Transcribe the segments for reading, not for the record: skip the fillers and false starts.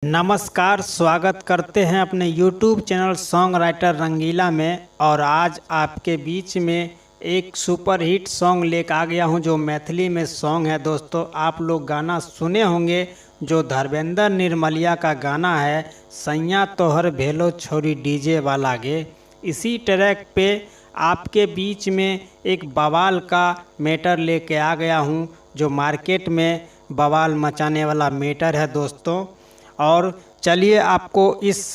नमस्कार, स्वागत करते हैं अपने YouTube चैनल सॉन्ग राइटर रंगीला में। और आज आपके बीच में एक सुपर हिट सॉन्ग लेकर आ गया हूं जो मैथिली में सॉन्ग है। दोस्तों, आप लोग गाना सुने होंगे जो धर्मेंद्र निर्मलिया का गाना है, सैया तोहर भेलो छोरी डीजे वाला गे। इसी ट्रैक पे आपके बीच में एक बवाल का मैटर लेके आ गया हूं जो मार्केट में बवाल मचाने वाला मैटर है दोस्तों। और चलिए आपको इस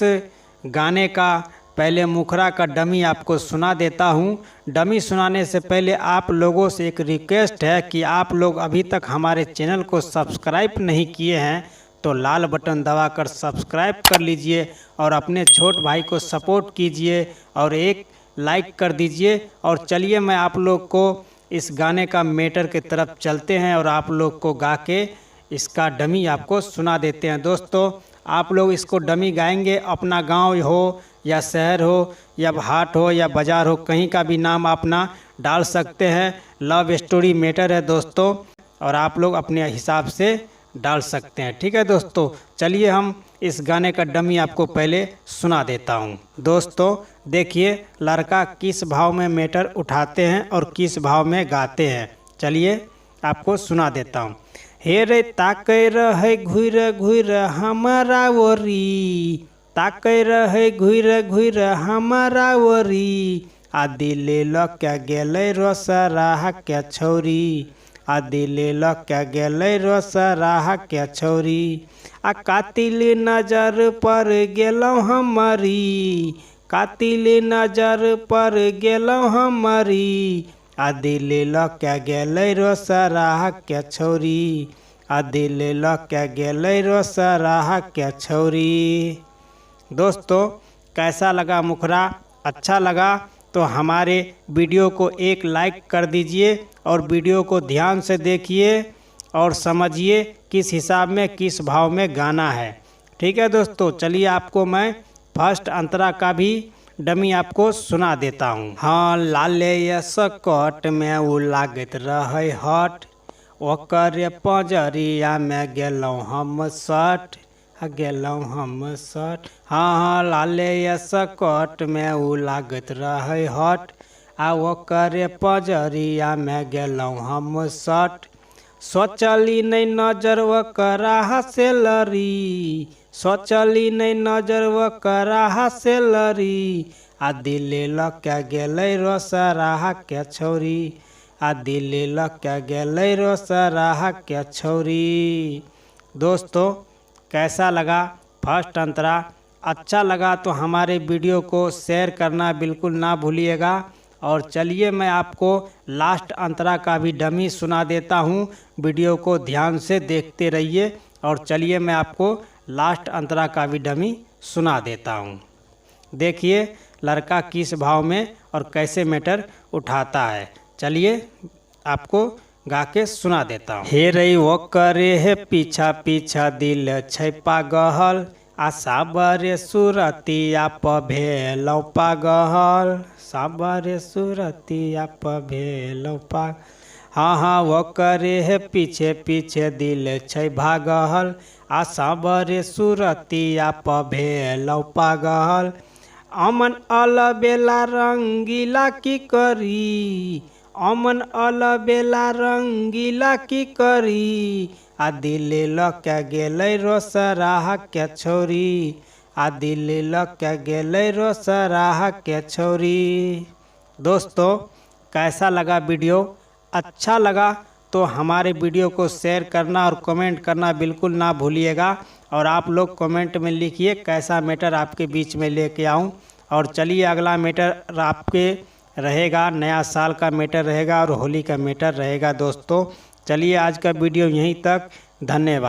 गाने का पहले मुखरा का डमी आपको सुना देता हूँ। डमी सुनाने से पहले आप लोगों से एक रिक्वेस्ट है कि आप लोग अभी तक हमारे चैनल को सब्सक्राइब नहीं किए हैं तो लाल बटन दबाकर सब्सक्राइब कर लीजिए और अपने छोट भाई को सपोर्ट कीजिए और एक लाइक कर दीजिए। और चलिए मैं आप लोग को इस गाने का मैटर की तरफ चलते हैं और आप लोग को गा के इसका डमी आपको सुना देते हैं। दोस्तों, आप लोग इसको डमी गाएंगे, अपना गांव हो या शहर हो या हाट हो या बाज़ार हो, कहीं का भी नाम अपना डाल सकते हैं। लव स्टोरी मैटर है दोस्तों और आप लोग अपने हिसाब से डाल सकते हैं। ठीक है दोस्तों, चलिए हम इस गाने का डमी आपको पहले सुना देता हूं। दोस्तों देखिए, लड़का किस भाव में मैटर उठाते हैं और किस भाव में गाते हैं। चलिए आपको सुना देता हूं। हे रे ताकै रहे घुर घुर हमारा ओरी, ताकै रहे घुर घुर हमारा ओरी, आ दिले क्या गेलै रोसराह क्या छौरी, आ दिले क्या गेलै रोसराह क्या छौरी, आ कातिल नजर पर गेलौं हमारी, कातिल नजर पर गेलौं हमारी, आ दिले क्या गेलै रोसराह क्या छौरी, आ दिले क्या गेलै रोसराह क्या छौरी। दोस्तों कैसा लगा मुखरा? अच्छा लगा तो हमारे वीडियो को एक लाइक कर दीजिए और वीडियो को ध्यान से देखिए और समझिए किस हिसाब में किस भाव में गाना है। ठीक है दोस्तों, चलिए आपको मैं फर्स्ट अंतरा का भी डमी आपको सुना देता हूँ। हाँ, लाले सकट में उ लागत रहे हट, ओकर पजरिया में गेलौं हम सट, गेलौं हम सट। हाँ, लाले सकट में उ लागत रहे हट, आ ओकर पजरिया में गेलौं हम सट। सोचली नहीं नजर ओकरा से लड़ी, सोचली नहीं नजर ओकरा से लड़ी, आ दिले क्या गेलै रोसराह क्या छौरी, आ दिले क्या गेलै रोसराह क्या छौरी। दोस्तों कैसा लगा फर्स्ट अंतरा? अच्छा लगा तो हमारे वीडियो को शेयर करना बिल्कुल ना भूलिएगा। और चलिए मैं आपको लास्ट अंतरा का भी डमी सुना देता हूँ, वीडियो को ध्यान से देखते रहिए। और चलिए मैं आपको लास्ट अंतरा का भी डमी सुना देता हूँ। देखिए लड़का किस भाव में और कैसे मैटर उठाता है। चलिए आपको गा के सुना देता हूँ। हे रे वो करे है पीछा पीछा दिल छै पागल, आ साबरे सुरतिया प भेलौ पागल, साबरे सुरतिया प भेलौ पागल। हाँ, वो करे है पीछे पीछे दिल छै भागल, आ साबरे सुरतिया प भेलौ पागल। अमन अलबेला रंगीला की करी, अमन अलबेला रंगीला की करी, आ दिले क्या गेलै रोसराह क्या छौरी, आ दिले क्या गेलै रोसराह क्या छौरी। दोस्तों कैसा लगा वीडियो? अच्छा लगा तो हमारे वीडियो को शेयर करना और कमेंट करना बिल्कुल ना भूलिएगा। और आप लोग कमेंट में लिखिए कैसा मैटर आपके बीच में लेके आऊँ। और चलिए अगला मैटर आपके रहेगा, नया साल का मैटर रहेगा और होली का मैटर रहेगा। दोस्तों चलिए आज का वीडियो यहीं तक, धन्यवाद।